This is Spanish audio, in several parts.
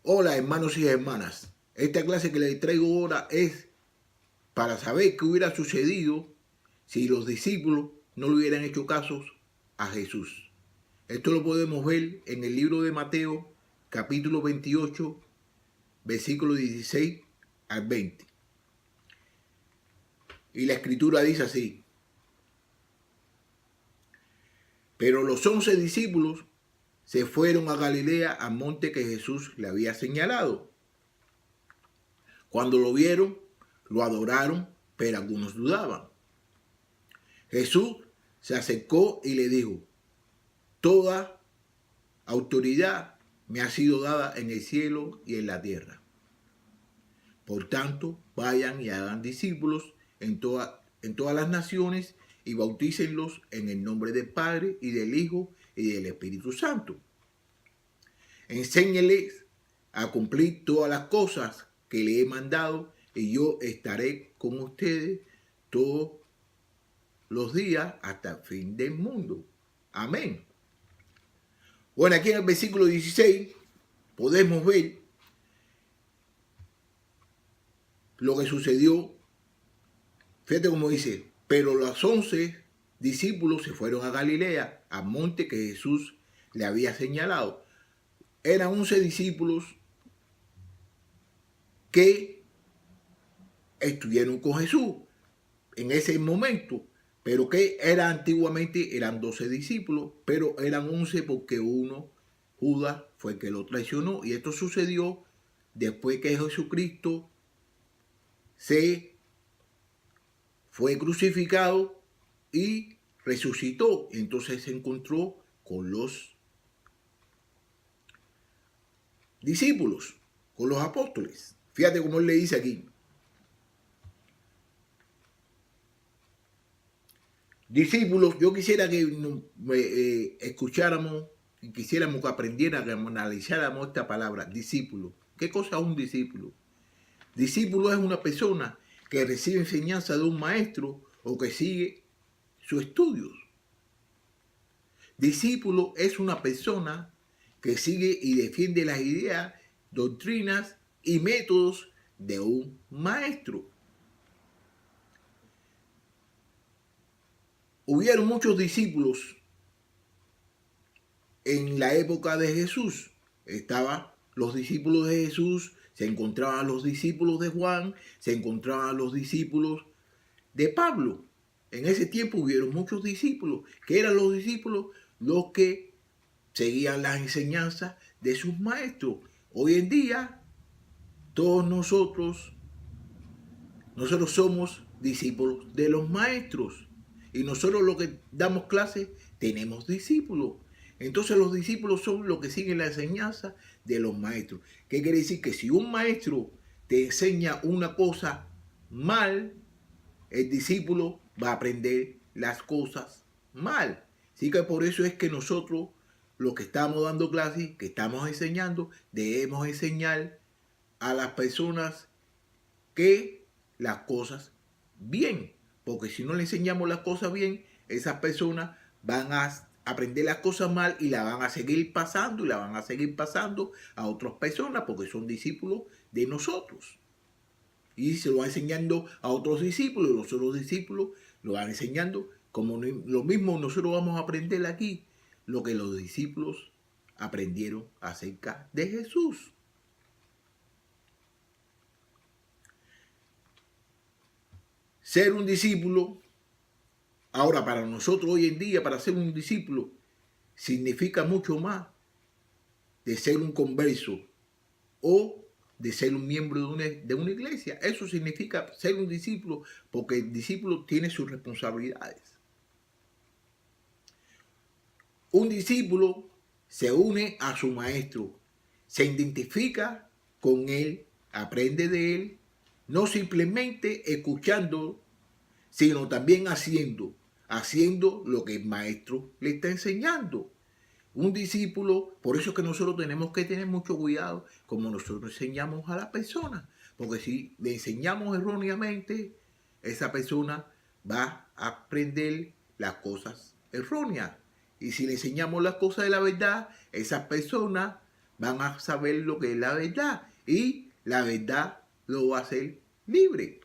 Hola hermanos y hermanas, esta clase que les traigo ahora es para saber qué hubiera sucedido si los discípulos no le hubieran hecho caso a Jesús. Esto lo podemos ver en el libro de Mateo, capítulo 28, versículo 16 al 20. Y la escritura dice así: pero los 11 discípulos se fueron a Galilea, al monte que Jesús le había señalado. Cuando lo vieron, lo adoraron, pero algunos dudaban. Jesús se acercó y le dijo: toda autoridad me ha sido dada en el cielo y en la tierra. Por tanto, vayan y hagan discípulos en todas las naciones y bautícenlos en el nombre del Padre y del Hijo y del Espíritu Santo. Enséñeles a cumplir todas las cosas que le he mandado, y yo estaré con ustedes todos los días hasta el fin del mundo. Amén. Bueno, aquí en el versículo 16 podemos ver lo que sucedió. Fíjate cómo dice: pero los 11 discípulos se fueron a Galilea, al monte que Jesús le había señalado. Eran 11 discípulos que estuvieron con Jesús en ese momento, pero que era antiguamente, eran 12 discípulos, pero eran 11 porque Judas, fue el que lo traicionó. Y esto sucedió después que Jesucristo se fue crucificado y resucitó. Entonces se encontró con los discípulos, con los apóstoles. Fíjate cómo él le dice aquí: discípulos, yo quisiera que escucháramos y quisiéramos que aprendiéramos, que analizáramos esta palabra, discípulo. ¿Qué cosa es un discípulo? Discípulo es una persona que recibe enseñanza de un maestro o que sigue sus estudios. Discípulo es una persona que sigue y defiende las ideas, doctrinas y métodos de un maestro. Hubieron muchos discípulos en la época de Jesús. Estaban los discípulos de Jesús, se encontraban los discípulos de Juan, se encontraban los discípulos de Pablo. En ese tiempo hubieron muchos discípulos. ¿Qué eran los discípulos? Los que seguían las enseñanzas de sus maestros. Hoy en día, todos nosotros somos discípulos de los maestros. Y nosotros los que damos clases tenemos discípulos. Entonces los discípulos son los que siguen la enseñanza de los maestros. ¿Qué quiere decir? Que si un maestro te enseña una cosa mal, el discípulo va a aprender las cosas mal. Así que por eso es que nosotros, los que estamos dando clases, que estamos enseñando, debemos enseñar a las personas que las cosas bien. Porque si no le enseñamos las cosas bien, esas personas van a aprender las cosas mal y la van a seguir pasando y la van a seguir pasando a otras personas porque son discípulos de nosotros. Y se lo va enseñando a otros discípulos y los otros discípulos lo van enseñando. Como lo mismo nosotros vamos a aprender aquí, lo que los discípulos aprendieron acerca de Jesús. Ser un discípulo, ahora para nosotros hoy en día, para ser un discípulo, significa mucho más de ser un converso o de ser un miembro de una iglesia. Eso significa ser un discípulo, porque el discípulo tiene sus responsabilidades. Un discípulo se une a su maestro, se identifica con él, aprende de él, no simplemente escuchando, sino también haciendo lo que el maestro le está enseñando. Un discípulo, por eso es que nosotros tenemos que tener mucho cuidado como nosotros enseñamos a la persona, porque si le enseñamos erróneamente, esa persona va a aprender las cosas erróneas. Y si le enseñamos las cosas de la verdad, esa persona van a saber lo que es la verdad y la verdad lo va a hacer libre.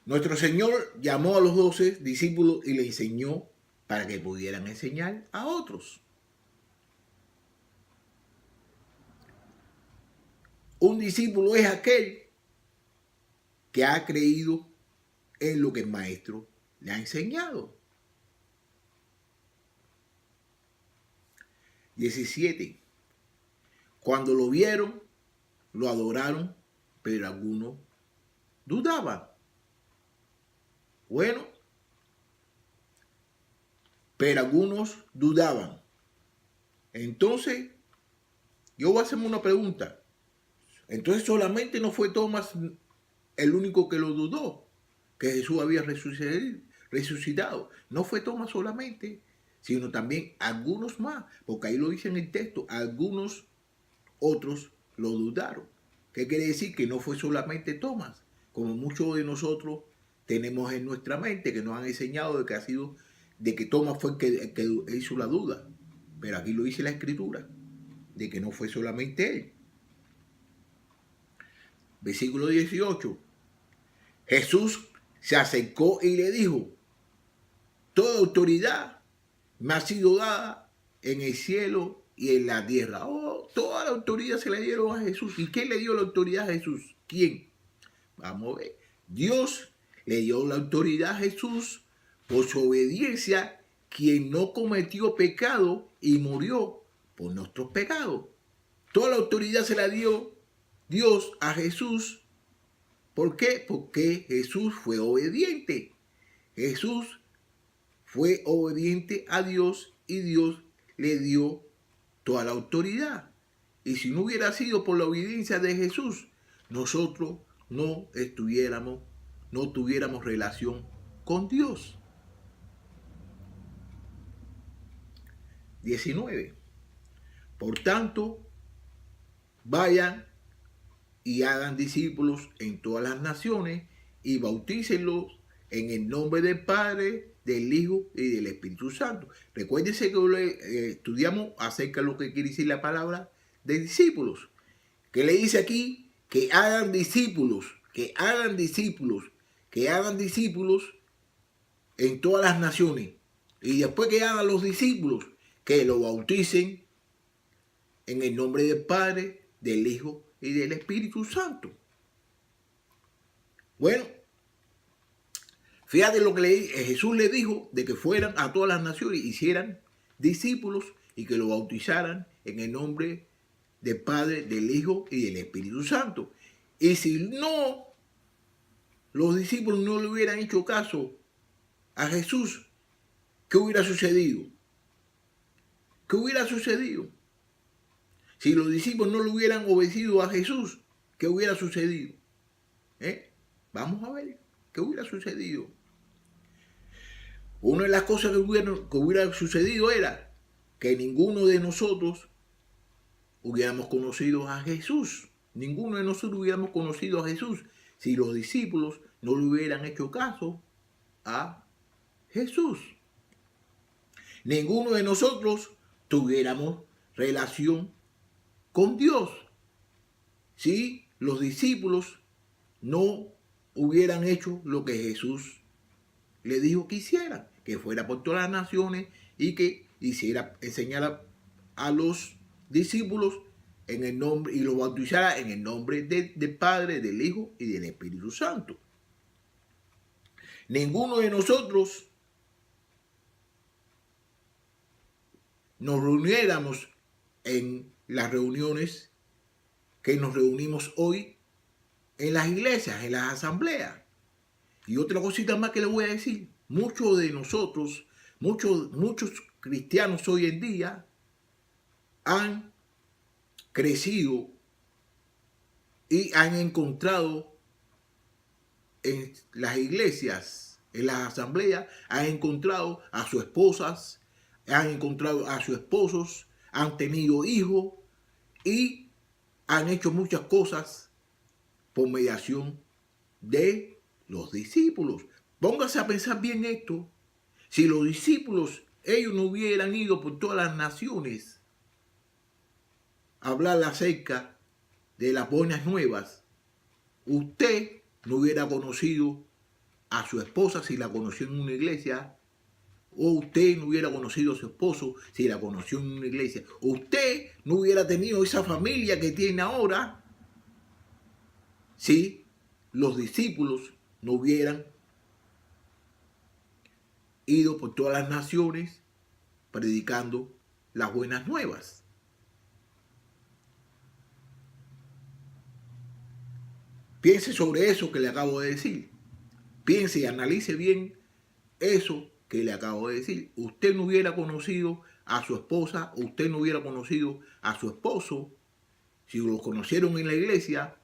Nuestro Señor llamó a los 12 discípulos y le enseñó para que pudieran enseñar a otros. Un discípulo es aquel que ha creído en lo que el maestro le ha enseñado. 17. Cuando lo vieron, lo adoraron, pero algunos dudaban. Bueno, pero algunos dudaban. Entonces, yo voy a hacerme una pregunta. Entonces solamente no fue Tomás el único que lo dudó, que Jesús había resucitado. No fue Tomás solamente, sino también algunos más, porque ahí lo dice en el texto, algunos otros lo dudaron. ¿Qué quiere decir? Que no fue solamente Tomás, como muchos de nosotros tenemos en nuestra mente, que nos han enseñado de que Tomás fue el que hizo la duda. Pero aquí lo dice la Escritura, de que no fue solamente él. Versículo 18. Jesús se acercó y le dijo: toda autoridad me ha sido dada en el cielo y en la tierra. Oh, toda la autoridad se la dieron a Jesús. ¿Y quién le dio la autoridad a Jesús? ¿Quién? Vamos a ver. Dios le dio la autoridad a Jesús por su obediencia, quien no cometió pecado y murió por nuestros pecados. Toda la autoridad se la dio Dios a Jesús. ¿Por qué? Porque Jesús fue obediente. Jesús fue obediente a Dios y Dios le dio toda la autoridad. Y si no hubiera sido por la obediencia de Jesús, nosotros no tuviéramos relación con Dios. 19. Por tanto, vayan y hagan discípulos en todas las naciones y bautícenlos en el nombre del Padre, del Hijo y del Espíritu Santo. Recuérdense que estudiamos acerca de lo que quiere decir la palabra de discípulos. Que le dice aquí que hagan discípulos, que hagan discípulos, que hagan discípulos en todas las naciones. Y después que hagan los discípulos, que lo bauticen en el nombre del Padre, del Hijo y del Espíritu Santo. Bueno, fíjate lo que Jesús le dijo, de que fueran a todas las naciones, hicieran discípulos y que lo bautizaran en el nombre del Padre, del Hijo y del Espíritu Santo. Y si no, los discípulos no le hubieran hecho caso a Jesús, ¿qué hubiera sucedido? ¿Qué hubiera sucedido? Si los discípulos no le hubieran obedecido a Jesús, ¿qué hubiera sucedido? Vamos a ver, ¿qué hubiera sucedido? Una de las cosas que hubiera sucedido era que ninguno de nosotros hubiéramos conocido a Jesús. Ninguno de nosotros hubiéramos conocido a Jesús si los discípulos no le hubieran hecho caso a Jesús. Ninguno de nosotros tuviéramos relación con Dios si los discípulos no hubieran hecho lo que Jesús le dijo que hicieran, que fuera por todas las naciones y que enseñara a los discípulos en el nombre y lo bautizara en el nombre del Padre, del Hijo y del Espíritu Santo. Ninguno de nosotros nos reuniéramos en las reuniones que nos reunimos hoy en las iglesias, en las asambleas. Y otra cosita más que le voy a decir, muchos de nosotros, muchos cristianos hoy en día han crecido y han encontrado en las iglesias, en las asambleas, han encontrado a sus esposas, han encontrado a sus esposos, han tenido hijos y han hecho muchas cosas por mediación de los discípulos. Póngase a pensar bien esto. Si los discípulos ellos no hubieran ido por todas las naciones a hablar acerca de las buenas nuevas, usted no hubiera conocido a su esposa si la conoció en una iglesia, o usted no hubiera conocido a su esposo si la conoció en una iglesia, o usted no hubiera tenido esa familia que tiene ahora si los discípulos no hubieran ido por todas las naciones predicando las buenas nuevas. Piense sobre eso que le acabo de decir. Piense y analice bien eso que le acabo de decir. Usted no hubiera conocido a su esposa, usted no hubiera conocido a su esposo si los conocieron en la iglesia,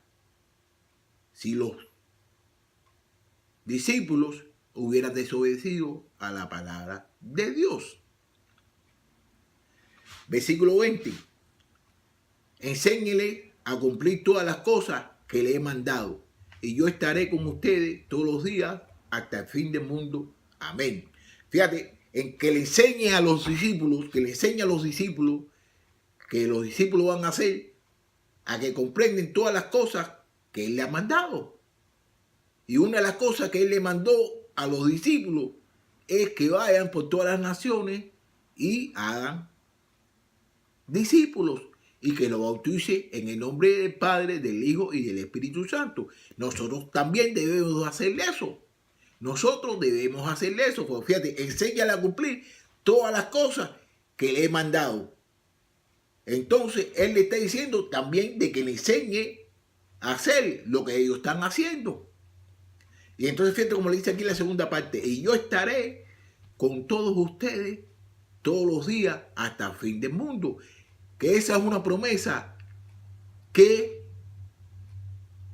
si los discípulos hubieran desobedecido a la palabra de Dios. Versículo 20. Enséñele a cumplir todas las cosas que le he mandado, y yo estaré con ustedes todos los días hasta el fin del mundo. Amén. Fíjate, en que le enseñe a los discípulos, que le enseñe a los discípulos, que los discípulos van a hacer, a que comprenden todas las cosas que Él le ha mandado. Y una de las cosas que Él le mandó a los discípulos es que vayan por todas las naciones y hagan discípulos, y que lo bautice en el nombre del Padre, del Hijo y del Espíritu Santo. Nosotros también debemos hacer eso. Nosotros debemos hacer eso. Porque fíjate, enséñale a cumplir todas las cosas que le he mandado. Entonces, Él le está diciendo también de que le enseñe a hacer lo que ellos están haciendo. Y entonces, fíjate como le dice aquí la segunda parte. Y yo estaré con todos ustedes todos los días hasta el fin del mundo. Que esa es una promesa que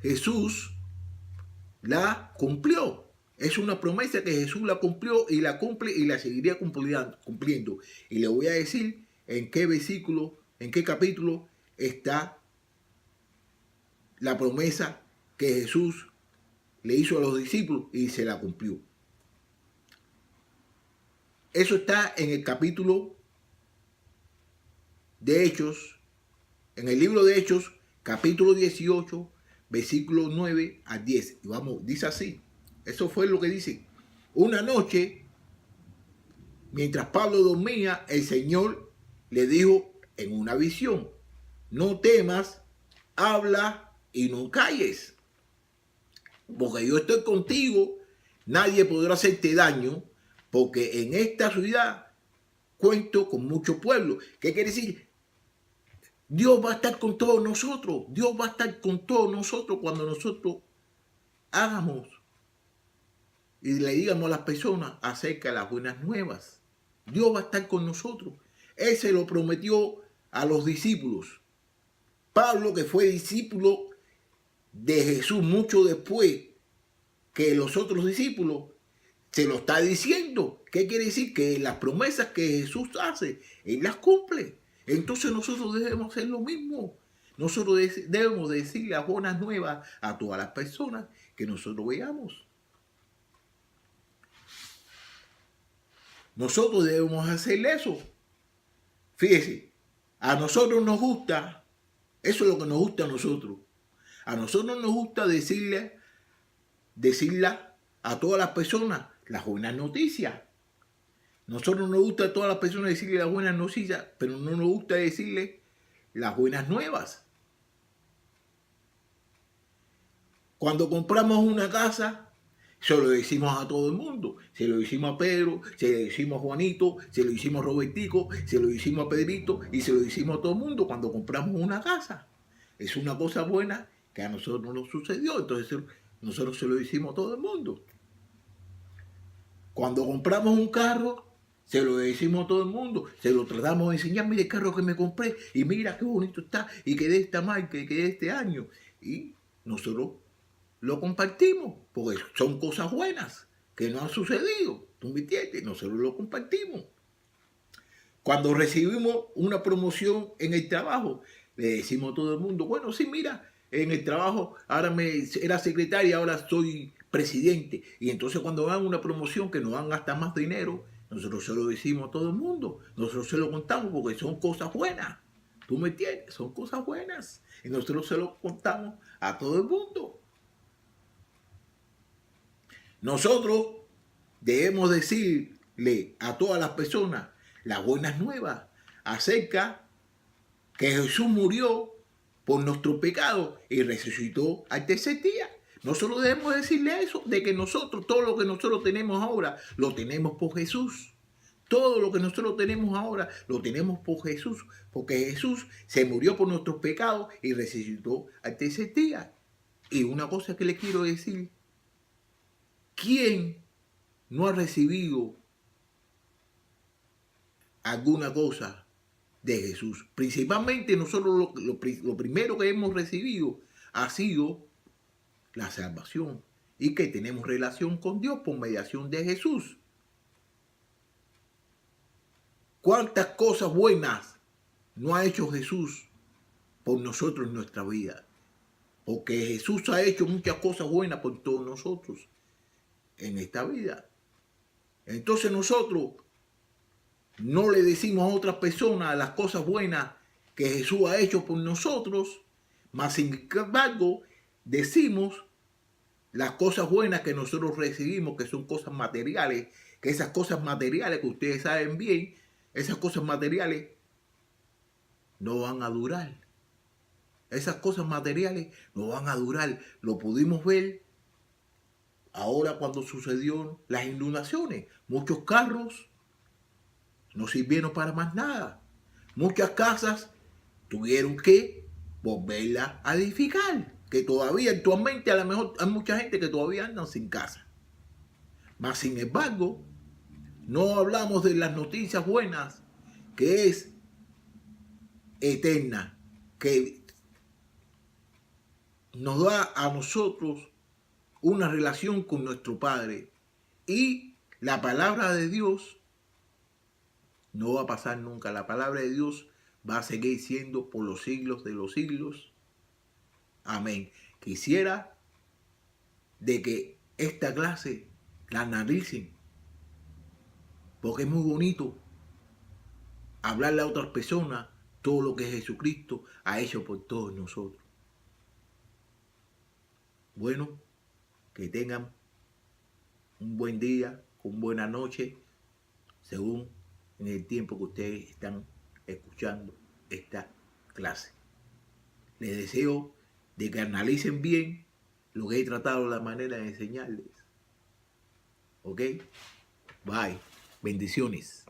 Jesús la cumplió. Es una promesa que Jesús la cumplió y la cumple y la seguiría cumpliendo. Y le voy a decir en qué versículo, en qué capítulo está la promesa que Jesús le hizo a los discípulos y se la cumplió. Eso está en el capítulo de Hechos, en el libro de Hechos, capítulo 18, versículos 9 a 10. Y vamos, dice así. Eso fue lo que dice. Una noche, mientras Pablo dormía, el Señor le dijo en una visión: no temas, habla y no calles, porque yo estoy contigo, nadie podrá hacerte daño, porque en esta ciudad cuento con mucho pueblo. ¿Qué quiere decir? Dios va a estar con todos nosotros. Dios va a estar con todos nosotros cuando nosotros hagamos y le digamos a las personas acerca de las buenas nuevas. Dios va a estar con nosotros. Él se lo prometió a los discípulos. Pablo, que fue discípulo de Jesús mucho después que los otros discípulos, se lo está diciendo. ¿Qué quiere decir? Que las promesas que Jesús hace, Él las cumple. Entonces nosotros debemos hacer lo mismo. Nosotros debemos decir las buenas nuevas a todas las personas que nosotros veamos. Nosotros debemos hacer eso. Fíjese, a nosotros nos gusta, eso es lo que nos gusta a nosotros. A nosotros nos gusta decirle a todas las personas las buenas noticias. Nosotros nos gusta a todas las personas decirle las buenas noticias, pero no nos gusta decirle las buenas nuevas. Cuando compramos una casa, se lo decimos a todo el mundo. Se lo decimos a Pedro, se lo decimos a Juanito, se lo decimos a Robertico, se lo decimos a Pedrito y se lo decimos a todo el mundo cuando compramos una casa. Es una cosa buena que a nosotros nos sucedió, entonces nosotros se lo decimos a todo el mundo. Cuando compramos un carro, se lo decimos a todo el mundo, se lo tratamos de enseñar: mire el carro que me compré y mira qué bonito está y que de esta marca y que de este año. Y nosotros lo compartimos porque son cosas buenas que no han sucedido. ¿Tú me entiendes? Nosotros lo compartimos. Cuando recibimos una promoción en el trabajo, le decimos a todo el mundo: bueno, sí, mira, en el trabajo ahora era secretaria, ahora soy presidente. Y entonces cuando dan una promoción que nos dan hasta más dinero, Nosotros se lo decimos a todo el mundo. Nosotros se lo contamos porque son cosas buenas. ¿Tú me entiendes? Son cosas buenas. Y nosotros se lo contamos a todo el mundo. Nosotros debemos decirle a todas las personas las buenas nuevas acerca que Jesús murió por nuestro pecado y resucitó al tercer día. Nosotros debemos decirle eso, de que nosotros, todo lo que nosotros tenemos ahora, lo tenemos por Jesús. Todo lo que nosotros tenemos ahora, lo tenemos por Jesús, porque Jesús se murió por nuestros pecados y resucitó al tercer día. Y una cosa que le quiero decir, ¿quién no ha recibido alguna cosa de Jesús? Principalmente nosotros lo primero que hemos recibido ha sido la salvación y que tenemos relación con Dios por mediación de Jesús. ¿Cuántas cosas buenas no ha hecho Jesús por nosotros en nuestra vida? Porque Jesús ha hecho muchas cosas buenas por todos nosotros en esta vida. Entonces nosotros no le decimos a otras personas las cosas buenas que Jesús ha hecho por nosotros, mas sin embargo decimos las cosas buenas que nosotros recibimos, que son cosas materiales, que esas cosas materiales que ustedes saben bien, esas cosas materiales no van a durar. Esas cosas materiales no van a durar. Lo pudimos ver ahora cuando sucedieron las inundaciones. Muchos carros no sirvieron para más nada. Muchas casas tuvieron que volverlas a edificar. Que todavía actualmente a lo mejor hay mucha gente que todavía andan sin casa. Mas sin embargo, no hablamos de las noticias buenas, que es eterna, que nos da a nosotros una relación con nuestro Padre. Y la palabra de Dios no va a pasar nunca. La palabra de Dios va a seguir siendo por los siglos de los siglos. Amén. Quisiera de que esta clase la analicen, porque es muy bonito hablarle a otras personas todo lo que Jesucristo ha hecho por todos nosotros. Bueno, que tengan un buen día, una buena noche, según en el tiempo que ustedes están escuchando esta clase. Les deseo de que analicen bien lo que he tratado, la manera de enseñarles. ¿Ok? Bye. Bendiciones.